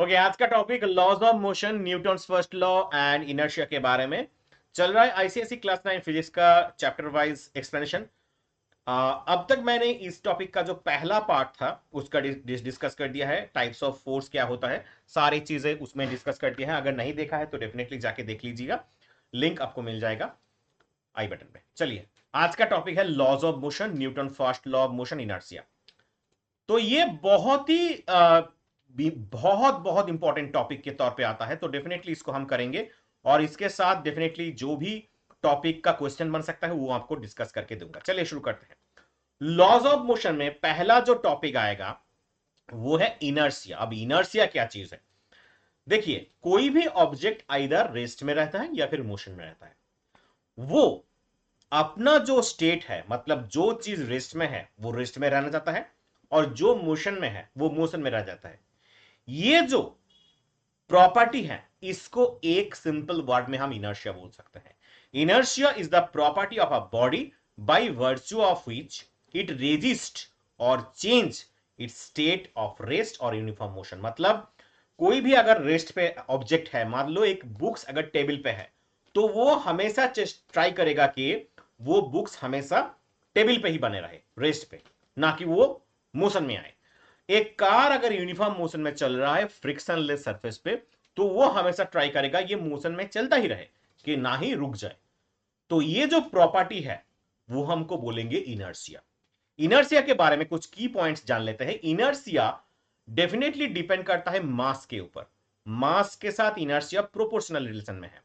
Okay, आज का topic laws of motion, Newton's first law and inertia के बारे में चल रहा है। आईसीएसई क्लास 9 फिजिक्स का चैप्टर वाइज एक्सप्लेनेशन। अब तक मैंने इस टॉपिक का जो पहला पार्ट था उसका डिस्कस कर दिया है। टाइप्स ऑफ फोर्स क्या होता है, सारी चीजें उसमें डिस्कस कर दिया है। अगर नहीं देखा है तो डेफिनेटली जाके देख लीजिएगा, लिंक आपको मिल जाएगा आई बटन पे। चलिए, आज का टॉपिक है laws of motion, Newton first law of motion, inertia. तो ये बहुत ही बहुत बहुत इंपॉर्टेंट टॉपिक के तौर पे आता है, तो डेफिनेटली इसको हम करेंगे। और इसके साथ डेफिनेटली जो भी टॉपिक का क्वेश्चन बन सकता है वो आपको डिस्कस करके दूंगा। चलिए शुरू करते हैं। लॉज ऑफ मोशन में पहला जो टॉपिक आएगा वो है इनर्शिया। अब इनर्शिया क्या चीज है? देखिए, कोई भी ऑब्जेक्ट आइदर रेस्ट में रहता है या फिर मोशन में रहता है। वो अपना जो स्टेट है, मतलब जो चीज रेस्ट में है वो रेस्ट में रहना चाहता है, और जो मोशन में है वो मोशन में रह जाता है। ये जो प्रॉपर्टी है इसको एक सिंपल वर्ड में हम इनर्शिया बोल सकते हैं। Inertia is the property of a body by virtue of which it resist or change its state of rest or uniform motion. मतलब कोई भी अगर रेस्ट पे ऑब्जेक्ट है, मान लो एक बुक्स अगर टेबल पे है, तो वो हमेशा ट्राई करेगा कि वो बुक्स हमेशा टेबल पे ही बने रहे, रेस्ट पे, ना कि वो मोशन में आए। एक कार अगर यूनिफॉर्म मोशन में चल रहा है फ्रिक्शनलेस सरफेस पे, तो वो हमेशा ट्राई करेगा ये मोशन में चलता ही रहे, कि ना ही रुक जाए। तो ये जो प्रॉपर्टी है वो हमको बोलेंगे इनर्शिया। इनर्शिया के बारे में कुछ की पॉइंट्स जान लेते हैं। इनर्शिया डेफिनेटली डिपेंड करता है मास के ऊपर। मास के साथ इनर्शिया प्रोपोर्शनल रिलेशन में है।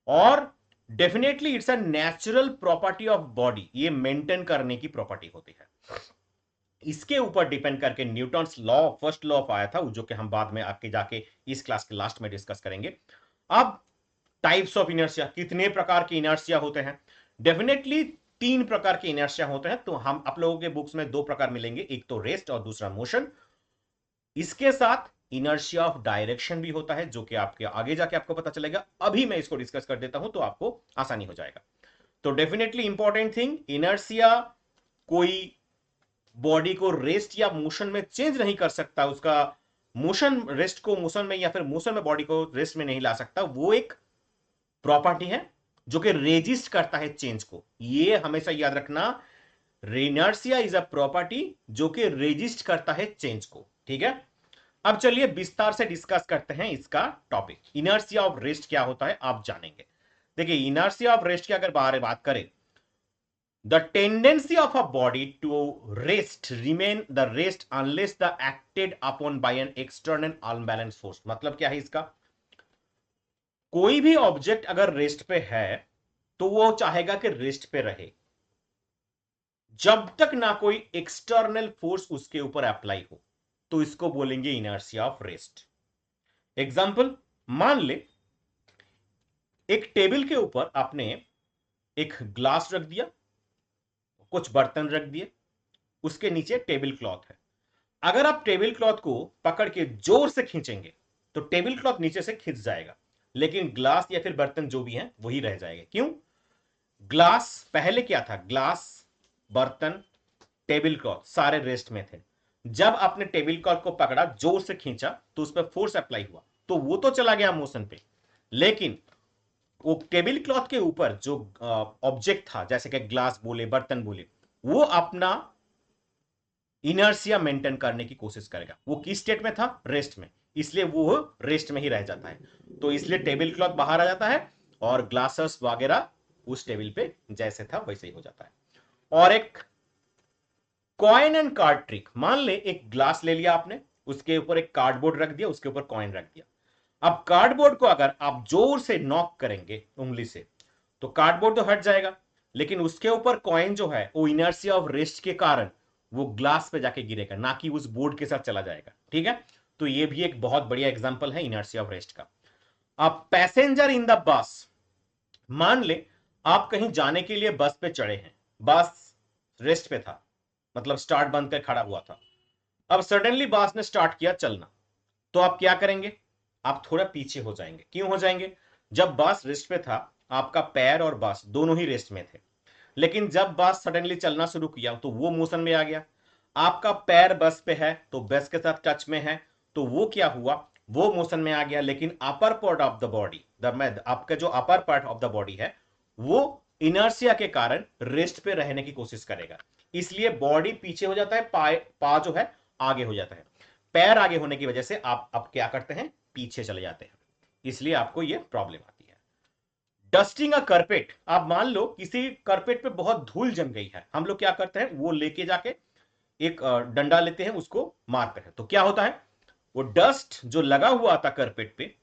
और definitely it's a natural property of body, ये मेंटेन करने की प्रॉपर्टी होती है। इसके ऊपर डिपेंड करके Newton's law, first law of आया था, जो कि हम बाद में आके जाके इस क्लास के लास्ट में डिस्कस करेंगे। अब टाइप्स ऑफ इनर्शिया, कितने प्रकार के इनर्शिया होते हैं? डेफिनेटली 3 प्रकार के इनर्शिया होते हैं। तो हम आप लोगों के बुक्स में 2 प्रकार मिलेंगे, एक तो रेस्ट और दूसरा मोशन। इसके साथ इनर्शिया ऑफ डायरेक्शन भी होता है, जो कि आपके आगे जाके आपको पता चलेगा। अभी मैं इसको डिस्कस कर देता हूं तो आपको आसानी हो जाएगा। तो डेफिनेटली इंपॉर्टेंट थिंग, इनर्शिया कोई बॉडी को रेस्ट या मोशन में चेंज नहीं कर सकता। उसका मोशन रेस्ट को मोशन में या फिर मोशन में बॉडी को रेस्ट में नहीं ला सकता। वो एक प्रॉपर्टी है जो कि रेजिस्ट करता है चेंज को। ये हमेशा याद रखना, इनर्शिया इज अ प्रॉपर्टी जो कि रेजिस्ट करता है चेंज को। ठीक है, अब चलिए विस्तार से डिस्कस करते हैं इसका टॉपिक। इनर्शिया ऑफ रेस्ट क्या होता है आप जानेंगे। देखिए, इनर्शिया ऑफ रेस्ट की अगर बात करें, the tendency of a body to rest remain the rest unless the acted upon by an external unbalanced force। मतलब क्या है इसका? कोई भी ऑब्जेक्ट अगर रेस्ट पे है तो वो चाहेगा कि रेस्ट पे रहे, जब तक ना कोई एक्सटर्नल फोर्स उसके ऊपर अप्लाई हो। तो इसको बोलेंगे इनर्शिया ऑफ रेस्ट। एग्जांपल, मान ले एक टेबल के ऊपर आपने एक ग्लास रख दिया, कुछ बर्तन रख दिए, उसके नीचे टेबल क्लॉथ है। अगर आप टेबल क्लॉथ को पकड़ के जोर से खींचेंगे तो टेबल क्लॉथ नीचे से खिंच जाएगा, लेकिन ग्लास या फिर बर्तन जो भी है वही रह जाएगा। क्यों? ग्लास पहले क्या था? ग्लास, बर्तन, टेबल क्लॉथ सारे रेस्ट में थे। जब आपने टेबल क्लॉथ को पकड़ा, जोर से खींचा, तो उस पर फोर्स अप्लाई हुआ, तो वो तो चला गया मोशन पे। लेकिन वो टेबल क्लॉथ के ऊपर जो ऑब्जेक्ट था, जैसे कि ग्लास बोले, बर्तन बोले, वो अपना इनर्शिया मेंटेन करने की कोशिश करेगा। वो किस स्टेट में था? रेस्ट में। इसलिए वो रेस्ट में ही रह जाता है। तो इसलिए टेबल क्लॉथ बाहर आ जाता है और ग्लासेस वगैरह उस टेबल पे जैसे था वैसे ही हो जाता है। और एक कॉइन एंड कार्ड ट्रिक, मान ले एक ग्लास ले लिया आपने, उसके ऊपर एक कार्डबोर्ड रख दिया, उसके ऊपर कॉइन रख दिया। अब कार्डबोर्ड को अगर आप जोर से नॉक करेंगे उंगली से, तो कार्डबोर्ड तो हट जाएगा, लेकिन उसके ऊपर कॉइन जो है वो इनर्शिया ऑफ रेस्ट के कारण वो ग्लास पे जाके गिरेगा, ना कि उस बोर्ड के साथ चला जाएगा। ठीक है, तो ये भी एक बहुत बढ़िया एग्जांपल है इनर्शिया ऑफ रेस्ट का। अब पैसेंजर इन द बस, मान ले आप कहीं जाने के लिए बस पे चढ़े हैं, बस रेस्ट पे था, मतलब स्टार्ट बंद कर खड़ा हुआ था। अब सडनली बस ने स्टार्ट किया चलना, तो आप क्या करेंगे? आप थोड़ा पीछे हो जाएंगे। क्यों हो जाएंगे? जब बस रेस्ट पे था, आपका पैर और बस दोनों ही रेस्ट में थे। लेकिन जब बस सडनली चलना शुरू किया तो वो मोशन में आ गया। आपका पैर बस पे है तो बस के साथ टच में है, तो वो क्या हुआ? वो मोशन में आ गया, लेकिन upper part of the body, आपका जो upper part of the body है वो इनर्शिया के कारण रेस्ट पे रहने की कोशिश करेगा, इसलिए बॉडी पीछे हो जाता है, पा जो है आगे हो जाता है। पैर आगे होने की वजह से आप क्या करते हैं, पीछे चले जाते हैं, इसलिए आपको यह प्रॉब्लम आती है। डस्टिंग अ कारपेट, आप मान लो किसी कारपेट पे बहुत धूल जम गई है, हम लोग क्या करते हैं, वो लेके जाके एक डंडा लेते हैं, उसको मारते हैं, तो क्या होता है, वो डस्ट जो लगा हुआ था कारपेट पे,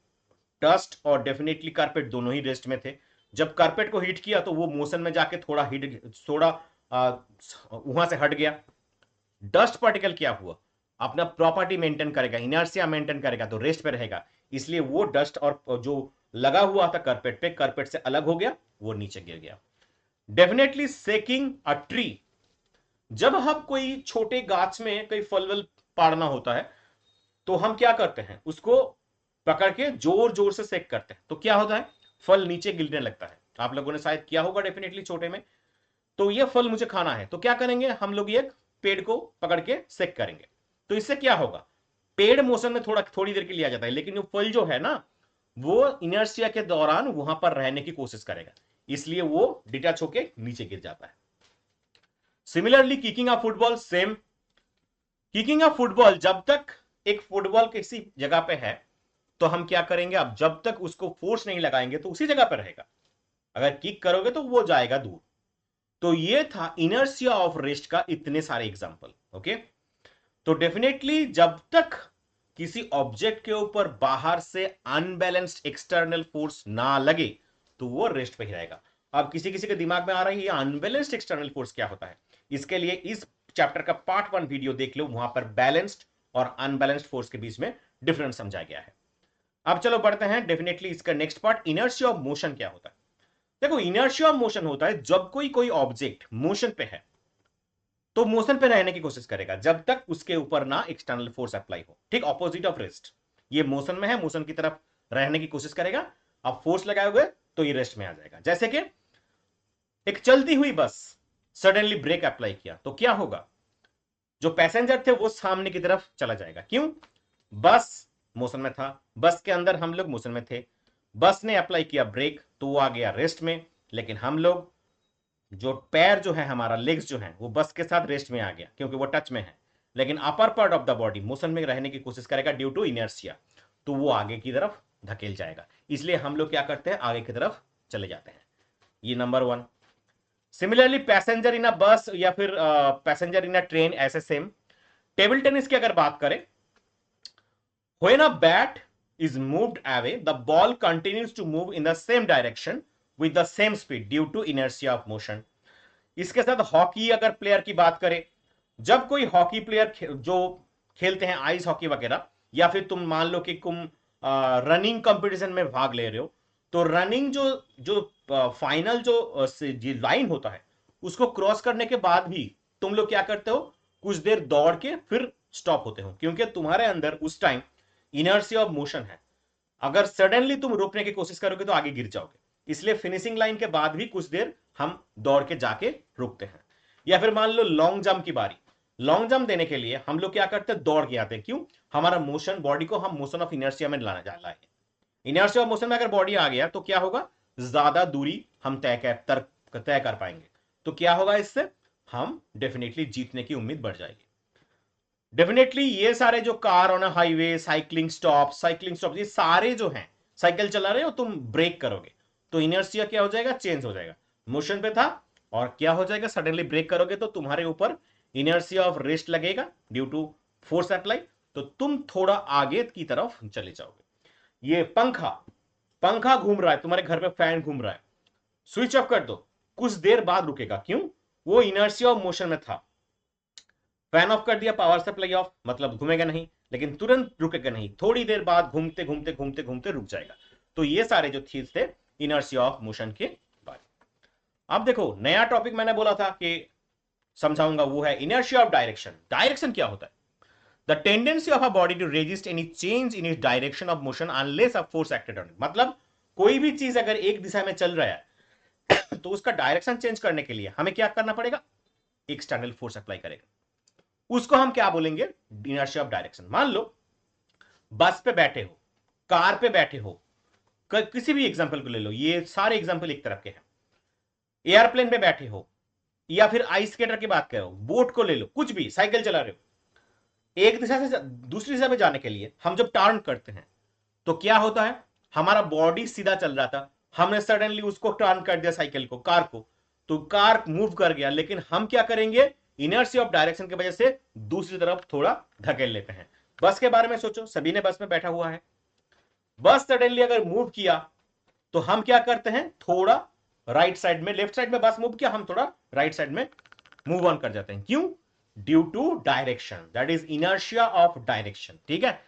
डस्ट और डेफिनेटली कारपेट दोनों ही रेस्ट में थे, जब कारपेट को हिट किया तो वो मोशन में जाके थोड़ा वहां से हट गया। डस्ट पार्टिकल क्या हुआ, अपना प्रॉपर्टी मेंटेन करेगा, इनर्शिया मेंटेन करेगा, तो रेस्ट पे रहेगा, इसलिए वो डस्ट और जो लगा हुआ था कारपेट पे, कारपेट से अलग हो गया, वो नीचे गिर गया। डेफिनेटली सेकिंग अ ट्री, जब हम कोई छोटे गाछ में कोई फल वल पाड़ना होता है तो हम क्या करते हैं, उसको पकड़ के जोर जोर से सेक करते हैं, तो क्या होता है, फल नीचे गिरने लगता है। आप लोगों ने शायद किया होगा डेफिनेटली छोटे में। तो ये फल मुझे खाना है, तो क्या करेंगे हम लोग, ये पेड़ को पकड़ के सेक करेंगे, तो इससे क्या होगा, पेड़ मोशन में थोड़ी देर के लिए आ जाता है, लेकिन वो फल जो है ना, वो इनर्शिया के दौरान वहां पर रहने की कोशिश करेगा, इसलिए वो डिटैच होके नीचे गिर जाता है। सिमिलरली किकिंग अ फुटबॉल, सेम, किकिंग अ फुटबॉल, जब तक एक फुटबॉल किसी जगह पे है तो हम क्या करेंगे, अब जब तक उसको फोर्स नहीं लगाएंगे तो उसी जगह पर रहेगा, अगर किक करोगे तो वो जाएगा दूर। तो ये था इनर्शिया ऑफ रेस्ट का इतने सारे एग्जांपल। ओके, तो डेफिनेटली जब तक किसी ऑब्जेक्ट के ऊपर बाहर से अनबैलेंस्ड एक्सटर्नल फोर्स ना लगे तो वो रेस्ट पे ही रहेगा। अब किसी किसी के दिमाग में आ रहा है ये अनबैलेंस्ड एक्सटर्नल फोर्स क्या होता है, इसके लिए इस चैप्टर का पार्ट 1 वीडियो देख लो, वहां पर बैलेंस्ड और अनबैलेंस्ड फोर्स के बीच में डिफरेंस समझाया गया है। अब चलो बढ़ते हैं डेफिनेटली इसका next part, inertia of motion क्या होता है। देखो, इनर्शिया ऑफ मोशन होता है जब कोई ऑब्जेक्ट मोशन पे है तो मोशन पे रहने की कोशिश करेगा जब तक उसके ऊपर ना एक्सटर्नल फोर्स अप्लाई हो, ठीक ऑपोजिट ऑफ रेस्ट। ये मोशन में है, मोशन की तरफ रहने की कोशिश करेगा, अब फोर्स लगाए हुए तो ये रेस्ट में आ जाएगा। जैसे कि एक चलती हुई बस सडनली ब्रेक अप्लाई किया तो क्या होगा, जो पैसेंजर थे वो सामने की तरफ चला जाएगा, क्यों, बस मोशन में था, बस के अंदर हम लोग मोशन में थे, बस ने अप्लाई किया ब्रेक तो वो आ गया रेस्ट में, लेकिन हम लोग जो पैर जो है हमारा, लेग्स जो है वो बस के साथ रेस्ट में आ गया क्योंकि वो टच में है, लेकिन upper part of the body motion में रहने की कोशिश करेगा ड्यू टू इनर्शिया, तो वो आगे की तरफ धकेल जाएगा, इसलिए हम लोग क्या करते हैं, आगे की तरफ चले जाते हैं। ये नंबर 1। सिमिलरली पैसेंजर इन अ बस या फिर पैसेंजर इन अ ट्रेन, ऐसे सेम। टेबल टेनिस की अगर बात करें, when a bat is moved away the ball continues to move in the same direction with the same speed due to inertia of motion। इसके साथ हॉकी अगर प्लेयर की बात करें, जब कोई हॉकी प्लेयर जो खेलते हैं आइस हॉकी वगैरह, या फिर तुम मान लो कि तुम रनिंग कंपटीशन में भाग ले रहे हो, तो रनिंग जो जो फाइनल जो लाइन होता है उसको क्रॉस करने के बाद भी तुम लोग क्या करते हो, कुछ देर दौड़ के फिर स्टॉप होते हो, क्योंकि तुम्हारे अंदर उस टाइम इनर्शिया ऑफ मोशन है, अगर सडनली तुम रोकने की कोशिश करोगे तो आगे गिर जाओगे, इसलिए फिनिशिंग लाइन के बाद भी कुछ देर हम दौड़ के जाके रुकते हैं। या फिर मान लो लॉन्ग जंप की बारी, लॉन्ग जंप देने के लिए हम लोग क्या करते हैं, दौड़ के आते हैं, क्यों, हमारा मोशन, बॉडी को हम मोशन ऑफ इनर्शिया में लाना चाहता है, इनर्शिया ऑफ मोशन में अगर बॉडी आ गया तो क्या होगा, ज्यादा दूरी हम तय कर पाएंगे, तो क्या होगा, इससे हम डेफिनेटली जीतने की उम्मीद बढ़ जाएगी। डेफिनेटली ये सारे जो car on highway, cycling stop, ये सारे जो हैं, साइकिल चला रहे हो तुम, ब्रेक करोगे तो इनर्शिया क्या हो जाएगा, चेंज हो जाएगा, मोशन पे था और क्या हो जाएगा, सडनली ब्रेक करोगे तो तुम्हारे ऊपर इनर्शिया ऑफ रेस्ट लगेगा ड्यू टू फोर्स अप्लाई, तो तुम थोड़ा आगे की तरफ चले जाओगे। ये पंखा पंखा घूम रहा है, तुम्हारे घर पे फैन घूम रहा है, स्विच ऑफ कर दो, कुछ देर बाद रुकेगा, क्यों, वो इनर्शिया ऑफ मोशन में था, फैन ऑफ कर दिया, पावर सप्लाई ऑफ, मतलब घूमेगा नहीं, लेकिन तुरंत रुकेगा नहीं, थोड़ी देर बाद घूमते घूमते घूमते घूमते रुक जाएगा। तो ये सारे जो चीज थे इनर्शिया ऑफ मोशन के बारे में। अब देखो नया टॉपिक मैंने बोला था कि समझाऊंगा, वो है इनर्शिया ऑफ डायरेक्शन। डायरेक्शन क्या होता है, the tendency of a body to resist any change in its direction of motion unless a force acted on it. मतलब कोई भी चीज अगर एक दिशा में चल रहा है तो उसका डायरेक्शन चेंज करने के लिए हमें क्या करना पड़ेगा, एक्सटर्नल फोर्स अप्लाई करेगा, उसको हम क्या बोलेंगे, इनर्शिया ऑफ डायरेक्शन। मान लो बस पे बैठे हो, कार पे बैठे हो, किसी भी एग्जांपल को ले लो, ये सारे एग्जांपल एक तरफ के हैं, एयरप्लेन पे बैठे हो, या फिर आइस स्केटर की बात करो, बोट को ले लो, कुछ भी, साइकिल चला रहे हो, एक दिशा से दूसरी दिशा में जाने के लिए हम जब टर्न करते हैं तो क्या होता है, हमारा बॉडी सीधा चल रहा था, हमने सडनली उसको टर्न कर दिया, साइकिल को, कार को, तो कार मूव कर गया, लेकिन हम क्या करेंगे, इनर्सी ऑफ डायरेक्शन की वजह से दूसरी तरफ थोड़ा धकेल लेते हैं। बस के बारे में सोचो, सभी ने बस में बैठा हुआ है, बस सडनली अगर मूव किया तो हम क्या करते हैं, थोड़ा राइट साइड में, लेफ्ट साइड में बस मूव किया, हम थोड़ा राइट साइड में मूव ऑन कर जाते हैं। क्यों? Due to direction, that is inertia of direction. ठीक है,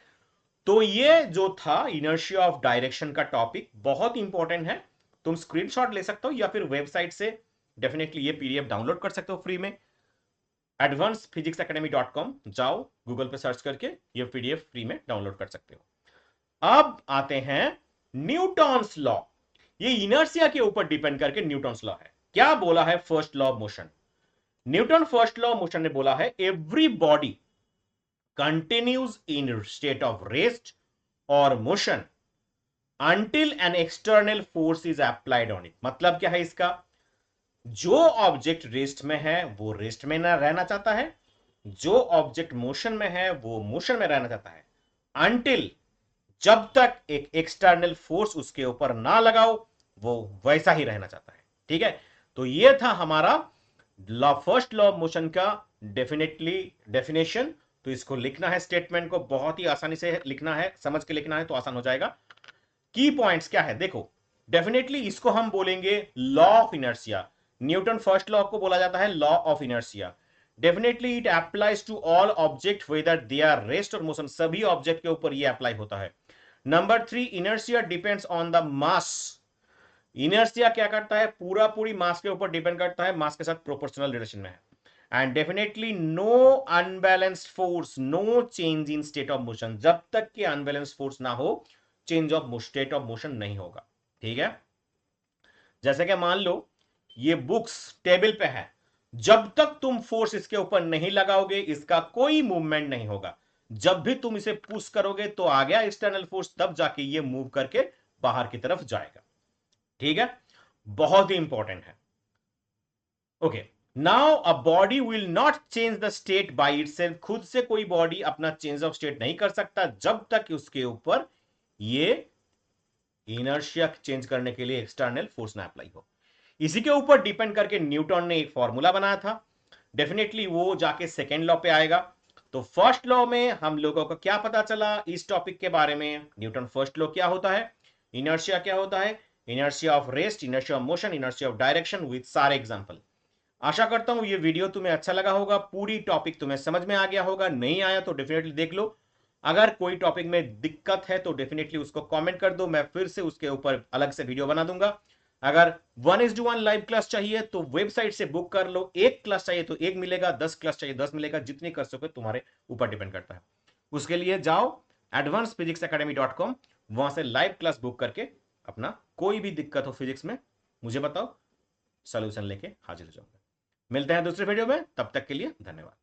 तो ये जो था इनर्शिया ऑफ डायरेक्शन का टॉपिक, बहुत इंपॉर्टेंट है, तुम स्क्रीनशॉट ले सकते हो या फिर वेबसाइट से डेफिनेटली ये पीडीएफ डाउनलोड कर सकते हो फ्री में, advancedphysicsacademy.com जाओ, गूगल पे सर्च करके ये पीडीएफ फ्री में डाउनलोड कर सकते हो। अब आते हैं न्यूटन्स लॉ। ये इनर्शिया के ऊपर डिपेंड करके न्यूटन्स लॉ है। क्या बोला है first law of motion? Newton first law of motion ने बोला है every body continues in state of rest or motion until an external force is applied on it। मतलब क्या है इसका, जो ऑब्जेक्ट रेस्ट में है वो रेस्ट में ना रहना चाहता है, जो ऑब्जेक्ट मोशन में है वो मोशन में रहना चाहता है, until, जब तक एक एक्सटर्नल फोर्स उसके ऊपर ना लगाओ वो वैसा ही रहना चाहता है। ठीक है, तो ये था हमारा फर्स्ट लॉ ऑफ मोशन का डेफिनेशन। तो इसको लिखना है, स्टेटमेंट को बहुत ही आसानी से लिखना है, समझ के लिखना है तो आसान हो जाएगा। की पॉइंट्स क्या है देखो, डेफिनेटली इसको हम बोलेंगे law of inertia. Newton first law को बोला जाता है law of inertia. Definitely it applies to all object whether they are rest or motion, सभी ऑब्जेक्ट के ऊपर ये अप्लाई होता है। Number 3, inertia depends on the mass. Inertia क्या करता है, पूरा पूरी मास के ऊपर डिपेंड करता है, मास के साथ प्रोपोर्शनल रिलेशन में है। And definitely no unbalanced force, no change in state of motion, जब तक कि अनबैलेंस्ड फोर्स ना हो change of state of motion नहीं होगा। ठीक है, जैसे कि मान लो ये बुक्स टेबल पे है, जब तक तुम फोर्स इसके ऊपर नहीं लगाओगे इसका कोई मूवमेंट नहीं होगा, जब भी तुम इसे पुश करोगे तो आ गया एक्सटर्नल फोर्स, तब जाके ये मूव करके बाहर की तरफ जाएगा। ठीक है, बहुत ही इंपॉर्टेंट है। Okay, now a body will not change the state by itself, खुद से कोई बॉडी अपना चेंज ऑफ स्टेट नहीं कर सकता जब तक उसके ऊपर ये इनर्शिया चेंज करने के लिए एक्सटर्नल फोर्स ना अप्लाई हो। इसी के ऊपर डिपेंड करके न्यूटन ने एक फॉर्मूला बनाया था, डेफिनेटली वो जाके सेकेंड लॉ पे आएगा। तो फर्स्ट लॉ में हम लोगों को क्या पता चला इस टॉपिक के बारे में, न्यूटन फर्स्ट लॉ क्या होता है, इनर्शिया क्या होता है, inertia of rest, inertia of motion, inertia of direction with सारे एग्जांपल। आशा करता हूं ये वीडियो तुम्हें अच्छा लगा होगा, पूरी टॉपिक तुम्हें समझ में आ गया होगा, नहीं आया तो डेफिनेटली देख लो। अगर कोई टॉपिक में दिक्कत है तो डेफिनेटली उसको कमेंट कर दो, मैं फिर से उसके ऊपर अलग से वीडियो बना दूंगा। अगर 1:1 लाइव क्लास चाहिए तो वेबसाइट से बुक कर लो, एक क्लास चाहिए तो एक मिलेगा, 10 क्लास चाहिए 10 मिलेगा, जितनी कर सको तुम्हारे ऊपर डिपेंड करता है। उसके लिए जाओ advancedphysicsacademy.com, वहां से लाइव क्लास बुक करके अपना कोई भी दिक्कत हो फिजिक्स में मुझे बताओ, सोल्यूशन लेके हाजिर हो जाऊंगा। मिलते हैं दूसरे वीडियो में, तब तक के लिए धन्यवाद।